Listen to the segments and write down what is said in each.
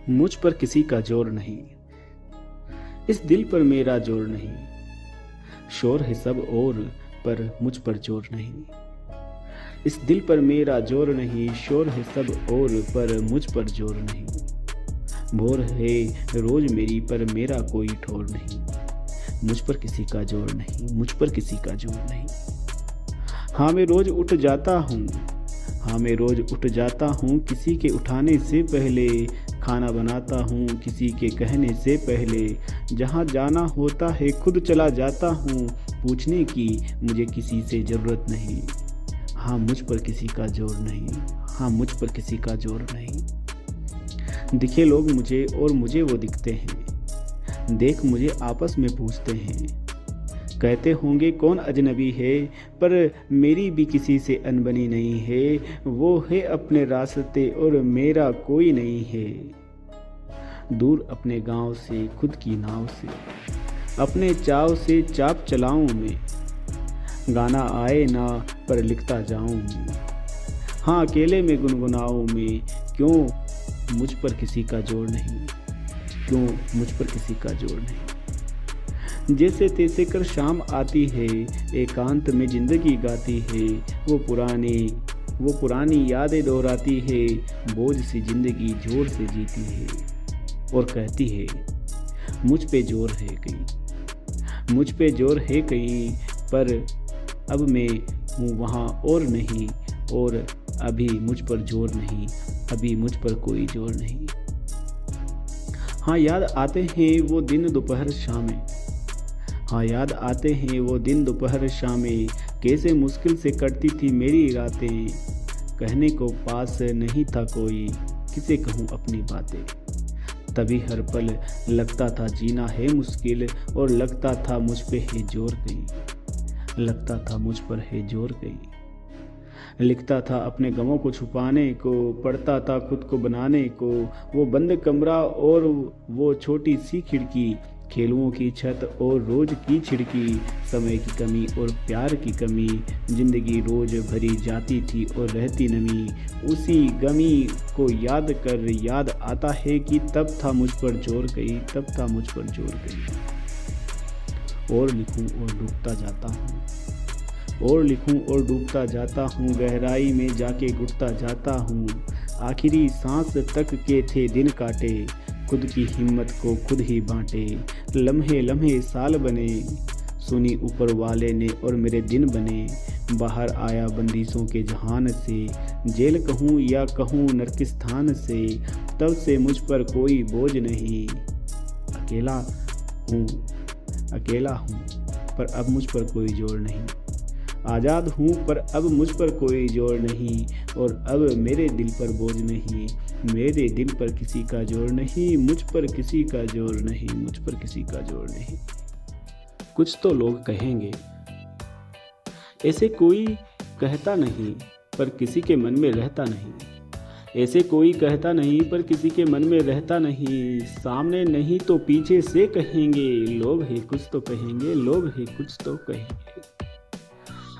मुझ पर किसी का जोर नहीं, इस दिल पर मेरा जोर नहीं। शोर है सब और पर मुझ पर जोर नहीं, इस दिल पर मेरा जोर नहीं। शोर है सब और पर मुझ पर जोर नहीं। भोर है रोज मेरी पर मेरा कोई ठोर नहीं, मुझ पर किसी का जोर नहीं, मुझ पर किसी का जोर नहीं। हाँ मैं रोज उठ जाता हूँ, हाँ मैं रोज उठ जाता हूँ, किसी के उठाने से पहले खाना बनाता हूँ, किसी के कहने से पहले जहाँ जाना होता है खुद चला जाता हूँ, पूछने की मुझे किसी से ज़रूरत नहीं। हाँ मुझ पर किसी का जोर नहीं, हाँ मुझ पर किसी का जोर नहीं। दिखे लोग मुझे और मुझे वो दिखते हैं, देख मुझे आपस में पूछते हैं, कहते होंगे कौन अजनबी है, पर मेरी भी किसी से अनबनी नहीं है। वो है अपने रास्ते और मेरा कोई नहीं है। दूर अपने गांव से खुद की नाव से, अपने चाव से चाप चलाऊं मैं, गाना आए ना पर लिखता जाऊं मैं। हाँ अकेले में गुनगुनाऊं मैं, क्यों मुझ पर किसी का जोर नहीं, क्यों मुझ पर किसी का जोर नहीं। जैसे तैसे कर शाम आती है, एकांत में जिंदगी गाती है, वो पुरानी यादें दोहराती है, बोझ सी जिंदगी जोर से जीती है और कहती है मुझ पे जोर है कहीं, मुझ पे जोर है कहीं, पर अब मैं हूँ वहाँ और नहीं, और अभी मुझ पर जोर नहीं, अभी मुझ पर कोई जोर नहीं। हाँ याद आते हैं वो दिन दोपहर शामें, हाँ याद आते हैं वो दिन दोपहर शामें, कैसे मुश्किल से कटती थी मेरी रातें। कहने को पास नहीं था कोई, किसे कहूँ अपनी बातें। तभी हर पल लगता था जीना है मुश्किल, और लगता था मुझ पे है जोर कहीं, लगता था मुझ पर है जोर कहीं। लिखता था अपने गमों को छुपाने को, पढ़ता था खुद को बनाने को, वो बंद कमरा और वो छोटी सी खिड़की, खेलुओं की छत और रोज की छिड़की, समय की कमी और प्यार की कमी, जिंदगी रोज भरी जाती थी और रहती नमी। उसी गमी को याद कर याद आता है कि तब था मुझ पर जोर कहीं, तब था मुझ पर जोर कहीं। और लिखूं और डूबता जाता हूँ, और लिखूं और डूबता जाता हूँ, गहराई में जाके घुटता जाता हूँ। आखिरी सांस तक के थे दिन काटे, खुद की हिम्मत को खुद ही बांटे। लम्हे लम्हे साल बने, सुनी ऊपर वाले ने और मेरे दिन बने। बाहर आया बंदिशों के जहान से, जेल कहूँ या कहूँ नरकिस्तान से, तब से मुझ पर कोई बोझ नहीं। अकेला हूँ पर अब मुझ पर कोई जोर नहीं। आज़ाद हूँ पर अब मुझ पर कोई जोर नहीं, और अब मेरे दिल पर बोझ नहीं, मेरे दिल पर किसी का जोर नहीं, मुझ पर किसी का जोर नहीं, मुझ पर किसी का जोर नहीं। कुछ तो लोग कहेंगे, ऐसे कोई कहता नहीं पर किसी के मन में रहता नहीं, ऐसे कोई कहता नहीं पर किसी के मन में रहता नहीं। सामने नहीं तो पीछे से कहेंगे, लोग हैं कुछ तो कहेंगे, लोग हैं कुछ तो कहेंगे।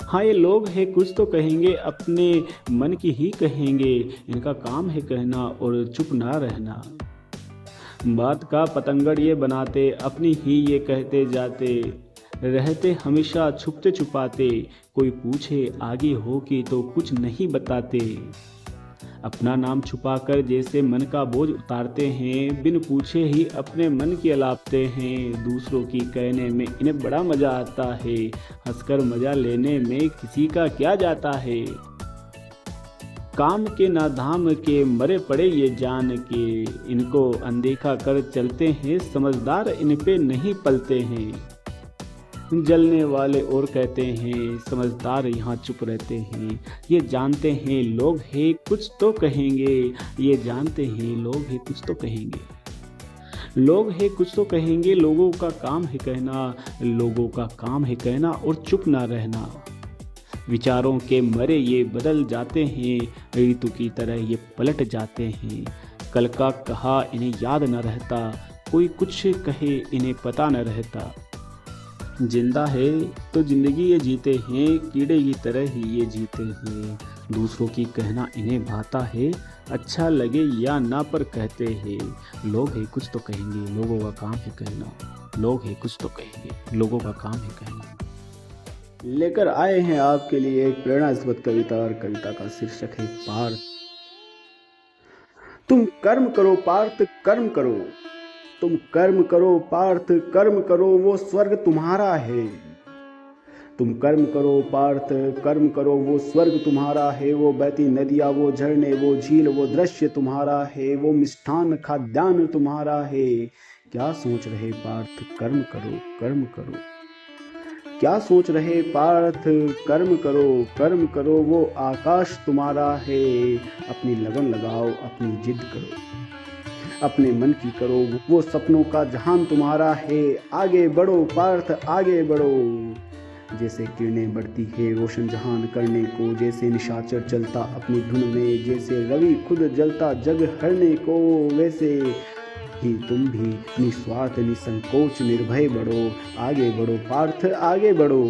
हाँ ये लोग हैं कुछ तो कहेंगे, अपने मन की ही कहेंगे, इनका काम है कहना और चुप ना रहना। बात का पतंगड़ ये बनाते, अपनी ही ये कहते जाते, रहते हमेशा छुपते छुपाते, कोई पूछे आगे हो कि तो कुछ नहीं बताते। अपना नाम छुपाकर जैसे मन का बोझ उतारते हैं, बिन पूछे ही अपने मन की अलापते हैं। दूसरों की कहने में इन्हें बड़ा मजा आता है, हंसकर मजा लेने में किसी का क्या जाता है। काम के ना धाम के मरे पड़े ये जान के, इनको अनदेखा कर चलते हैं, समझदार इन पे नहीं पलते हैं। जलने वाले और कहते हैं, समझदार यहाँ चुप रहते हैं। ये जानते हैं लोग हैं कुछ तो कहेंगे, ये जानते हैं लोग हैं कुछ तो कहेंगे। लोग हैं कुछ तो कहेंगे, लोगों का काम है कहना, लोगों का काम है कहना और चुप ना रहना। विचारों के मरे ये बदल जाते हैं, ऋतु की तरह ये पलट जाते हैं। कल का कहा इन्हें याद न रहता, कोई कुछ कहे इन्हें पता न रहता। जिंदा है तो जिंदगी ये जीते हैं, कीड़े की तरह ही ये जीते हैं। दूसरों की कहना इन्हें भाता है, अच्छा लगे या ना पर कहते हैं लोग है कुछ तो कहेंगे, लोगों का काम है कहना, लोग है कुछ तो कहेंगे, लोगों का काम है कहना। लेकर आए हैं आपके लिए एक प्रेरणास्पद कविता, और कविता का शीर्षक है पार्थ। तुम कर्म करो पार्थ कर्म करो, तुम कर्म करो पार्थ कर्म करो, वो स्वर्ग तुम्हारा है। तुम कर्म करो पार्थ कर्म करो, वो स्वर्ग तुम्हारा है। वो बहती नदियाँ, वो झरने, वो झील, वो दृश्य तुम्हारा है। वो मिष्ठान खाद्यान्न तुम्हारा है। क्या सोच रहे पार्थ, कर्म करो कर्म करो। क्या सोच रहे पार्थ, कर्म करो कर्म करो। वो आकाश तुम्हारा है। अपनी लगन लगाओ, अपनी जिद करो, अपने मन की करो। वो सपनों का जहान तुम्हारा है। आगे बढ़ो पार्थ आगे बढ़ो। जैसे किरणें बढ़ती है रोशन जहान करने को, जैसे निशाचर चलता अपनी धुन में, जैसे रवि खुद जलता जग हरने को, वैसे ही तुम भी निस्वार्थ निसंकोच निर्भय बढ़ो। आगे बढ़ो पार्थ आगे बढ़ो,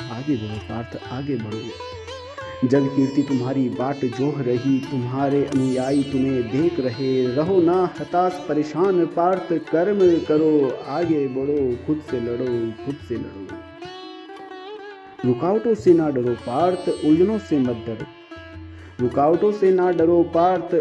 आगे बढ़ो पार्थ आगे बढ़ो। जग कीर्ति तुम्हारी बाट जोह रही, तुम्हारे अनुयायी तुम्हें देख रहे। रहो ना हताश परेशान पार्थ, कर्म करो आगे बढ़ो। खुद से लड़ो खुद से लड़ो। रुकावटों से ना डरो पार्थ, उलझनों से मत डरो। रुकावटों से ना डरो पार्थ,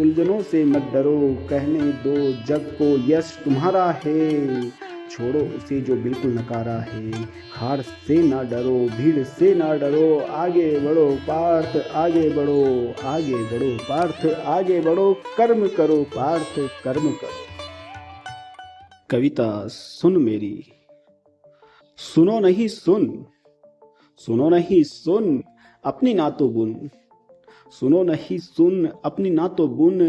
उलझनों से मत डरो। कहने दो जग को यश तुम्हारा है। छोड़ो उसे जो बिल्कुल नकारा है। हार से ना डरो, भीड़ से ना डरो। आगे बढ़ो पार्थ आगे बढ़ो, आगे बढ़ो पार्थ आगे बढ़ो। कर्म करो पार्थ कर्म करो। कविता सुन मेरी, सुनो नहीं सुन, सुनो नहीं सुन अपनी ना तो बुन। सुनो नहीं सुन अपनी ना तो बुन।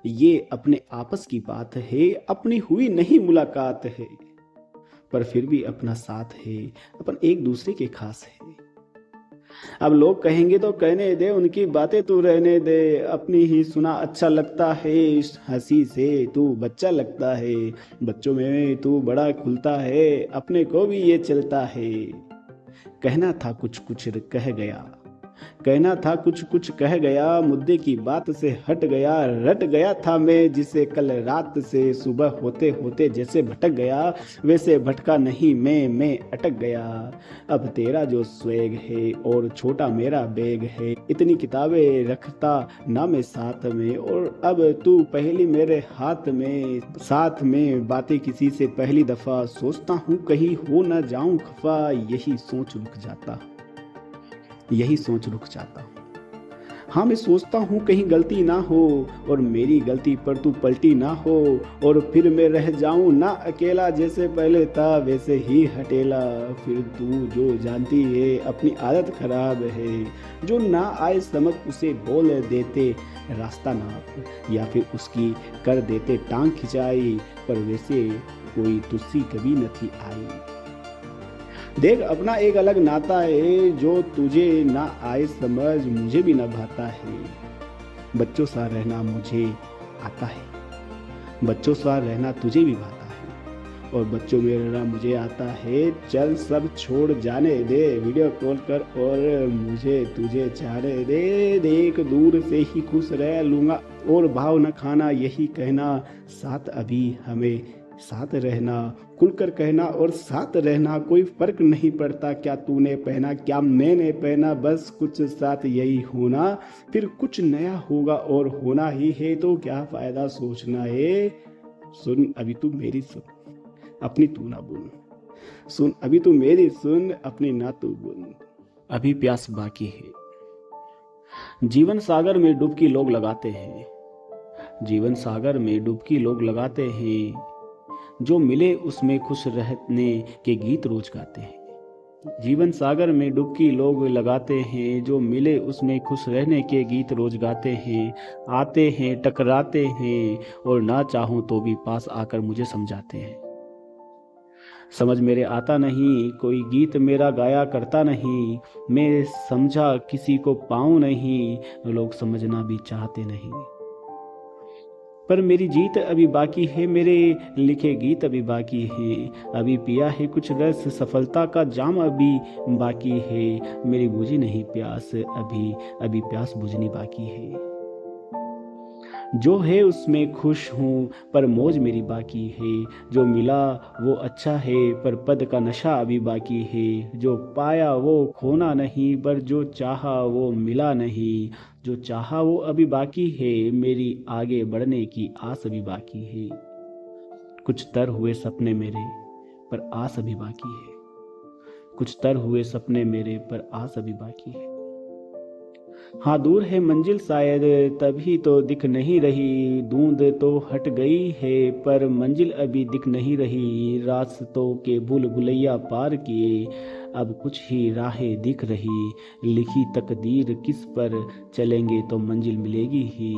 ये अपने आपस की बात है, अपनी हुई नहीं मुलाकात है, पर फिर भी अपना साथ है, अपन एक दूसरे के खास है। अब लोग कहेंगे तो कहने दे, उनकी बातें तू रहने दे। अपनी ही सुना अच्छा लगता है, हंसी से तू बच्चा लगता है। बच्चों में तू बड़ा खुलता है, अपने को भी ये चलता है। कहना था कुछ कुछ कह गया, कहना था कुछ कुछ कह गया। मुद्दे की बात से हट गया, रट गया था मैं जिसे कल रात से। सुबह होते होते जैसे भटक गया, वैसे भटका नहीं मैं अटक गया। अब तेरा जो स्वैग है और छोटा मेरा बैग है, इतनी किताबें रखता ना मैं साथ में, और अब तू पहली मेरे हाथ में। साथ में बातें किसी से पहली दफा, सोचता हूँ कहीं हो ना जाऊं खफा। यही सोच रुक जाता, यही सोच रुक जाता। हाँ मैं सोचता हूँ कहीं गलती ना हो, और मेरी गलती पर तू पलटी ना हो, और फिर मैं रह जाऊँ ना अकेला। जैसे पहले था वैसे ही हटेला। फिर तू जो जानती है अपनी आदत खराब है, जो ना आए समझ उसे बोल देते रास्ता नाप, या फिर उसकी कर देते टांग खिंचाई। पर वैसे कोई तुझसी कभी न थी आई। देख अपना एक अलग नाता है, जो तुझे ना आए समझ मुझे भी न भाता है। बच्चों सा रहना मुझे आता है, बच्चों सा रहना तुझे भी भाता है, और बच्चों में रहना मुझे आता है। चल सब छोड़ जाने दे, वीडियो कॉल कर और मुझे तुझे चाहने दे। देख दूर से ही खुश रह लूँगा और भाव न खाना, यही कहना। साथ अभी हमें साथ रहना, खुलकर कहना और साथ रहना। कोई फर्क नहीं पड़ता क्या तूने पहना क्या मैंने पहना, बस कुछ साथ यही होना। फिर कुछ नया होगा और होना ही है, तो क्या फायदा सोचना है। सुन अभी तू मेरी सुन, अपनी तू ना बुन। सुन अभी तू मेरी सुन, अपनी ना तू बुन। अभी प्यास बाकी है। जीवन सागर में डुबकी लोग लगाते हैं, जीवन सागर में डुबकी लोग लगाते हैं। जो मिले उसमें खुश रहने के गीत रोज गाते हैं। जीवन सागर में डुबकी लोग लगाते हैं, जो मिले उसमें खुश रहने के गीत रोज गाते हैं। आते हैं टकराते हैं, और ना चाहूं तो भी पास आकर मुझे समझाते हैं। समझ मेरे आता नहीं, कोई गीत मेरा गाया करता नहीं। मैं समझा किसी को पाऊं नहीं, लोग समझना भी चाहते नहीं। पर मेरी जीत अभी बाकी है, मेरे लिखे गीत अभी बाकी है। अभी पिया है कुछ रस, सफलता का जाम अभी बाकी है। मेरी बुझी नहीं प्यास, अभी प्यास बुझनी बाकी है। जो है उसमें खुश हूँ, पर मौज मेरी बाकी है। जो मिला वो अच्छा है, पर पद का नशा अभी बाकी है। जो पाया वो खोना नहीं, पर जो चाहा वो मिला नहीं। जो चाहा वो अभी बाकी है, मेरी आगे बढ़ने की आस अभी बाकी है। कुछ तर हुए सपने मेरे, पर आस अभी बाकी है। कुछ तर हुए सपने मेरे, पर आस अभी बाकी है। हाँ दूर है मंजिल शायद, तभी तो दिख नहीं रही। धुंध तो हट गई है, पर मंजिल अभी दिख नहीं रही। रास्तों के भूल भुलैया पार किए, अब कुछ ही राहें दिख रही। लिखी तकदीर किस पर, चलेंगे तो मंजिल मिलेगी ही।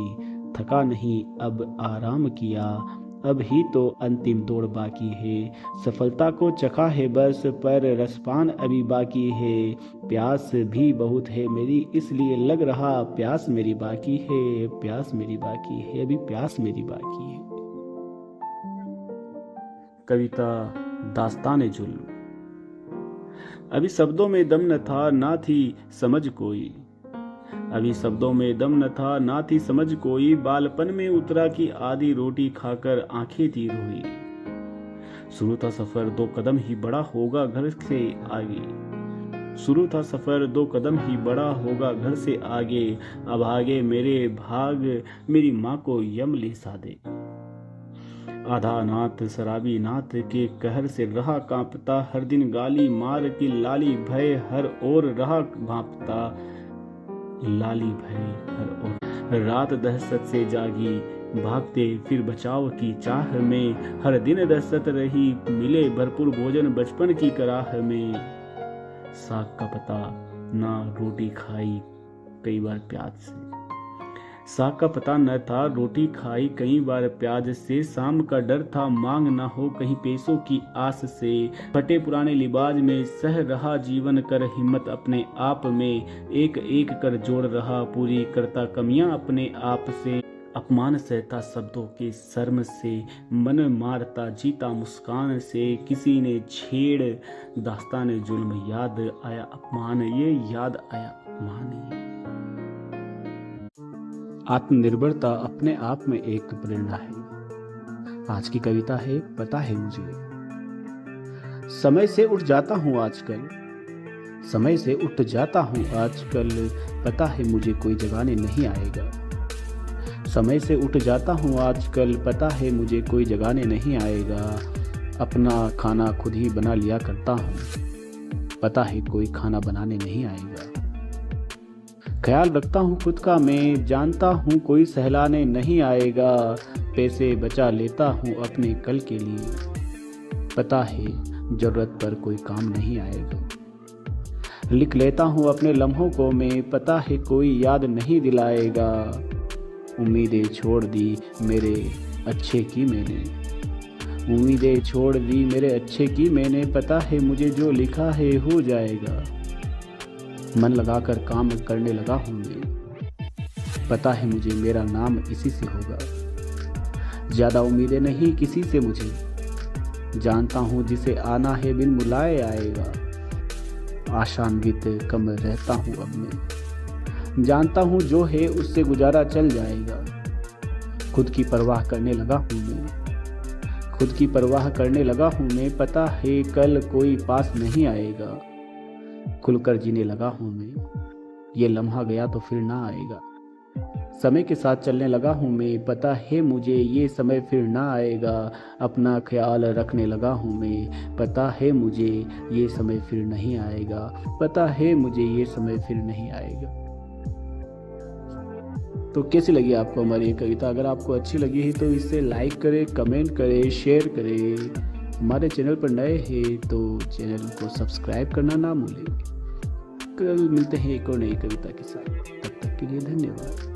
थका नहीं अब आराम किया, अब ही तो अंतिम दौड़ बाकी है। सफलता को चखा है बस, पर रसपान अभी बाकी है। प्यास भी बहुत है मेरी, इसलिए लग रहा प्यास मेरी बाकी है। प्यास मेरी बाकी है, अभी प्यास मेरी बाकी है। कविता दास्तान जुल्म। अभी शब्दों में दम न था, ना थी समझ कोई। अभी शब्दों में दम न था, ना थी समझ कोई। बालपन में उतरा की आधी रोटी खाकर आंखें तीर हुई। शुरू था सफर 2 कदम ही बड़ा होगा घर से आगे। शुरू था सफर 2 कदम ही बड़ा होगा घर से आगे। अब आगे मेरे भाग, मेरी माँ को यम ले सादे। आधा नाथ शराबी नाथ के कहर से रहा कांपता। हर दिन गाली मार की लाली भय हर ओर रहा भांपता। लाली भय हर ओर रात दहशत से जागी, भागते फिर बचाव की चाह में। हर दिन दहशत रही, मिले भरपूर भोजन बचपन की कराह में। साग का पता ना रोटी खाई कई बार प्याज से। साग का पता न था, रोटी खाई कई बार प्याज से। शाम का डर था, मांग ना हो कहीं पैसों की आस से। फटे पुराने लिबाज में सह रहा जीवन कर हिम्मत अपने आप में। एक एक कर जोड़ रहा, पूरी करता कमियां अपने आप से। अपमान सहता शब्दों के शर्म से, मन मारता जीता मुस्कान से। किसी ने छेड़ दास्तान जुल्म, याद आया अपमान ये, याद आया अपमान ये। आत्मनिर्भरता अपने आप में एक प्रेरणा है। आज की कविता है पता है मुझे। समय से उठ जाता हूँ आजकल, समय से उठ जाता हूँ आजकल। पता है मुझे कोई जगाने नहीं आएगा। समय से उठ जाता हूँ आजकल, पता है मुझे कोई जगाने नहीं आएगा। अपना खाना खुद ही बना लिया करता हूँ, पता है कोई खाना बनाने नहीं आएगा। ख्याल रखता हूँ खुद का मैं, जानता हूँ कोई सहलाने नहीं आएगा। पैसे बचा लेता हूँ अपने कल के लिए, पता है जरूरत पर कोई काम नहीं आएगा। लिख लेता हूँ अपने लम्हों को मैं, पता है कोई याद नहीं दिलाएगा। उम्मीदें छोड़ दी मेरे अच्छे की मैंने, उम्मीदें छोड़ दी मेरे अच्छे की मैंने। पता है मुझे जो लिखा है हो जाएगा। मन लगाकर काम करने लगा हूँ मैं, पता है मुझे मेरा नाम इसी से होगा। ज़्यादा उम्मीदें नहीं किसी से मुझे, जानता हूँ जिसे आना है बिन बुलाए आएगा। आशान्वित कम रहता हूँ अब मैं, जानता हूँ जो है उससे गुजारा चल जाएगा। खुद की परवाह करने लगा हूँ मैं, खुद की परवाह करने लगा हूँ मैं। पता है कल कोई पास नहीं आएगा। खुलकर जीने लगा हूँ मैं, ये लम्हा गया तो फिर ना आएगा। समय के साथ चलने लगा हूँ मैं, पता है मुझे ये समय फिर ना आएगा। अपना ख्याल रखने लगा हूँ मैं, पता है मुझे ये समय फिर नहीं आएगा। पता है मुझे ये समय फिर नहीं आएगा। तो कैसी लगी आपको हमारी ये कविता? अगर आपको अच्छी लगी है तो इसे लाइक करें, कमेंट करें, शेयर करें। हमारे चैनल पर नए हैं तो चैनल को सब्सक्राइब करना ना भूलें। कल मिलते हैं एक और नई कविता के साथ, तब तक के लिए धन्यवाद।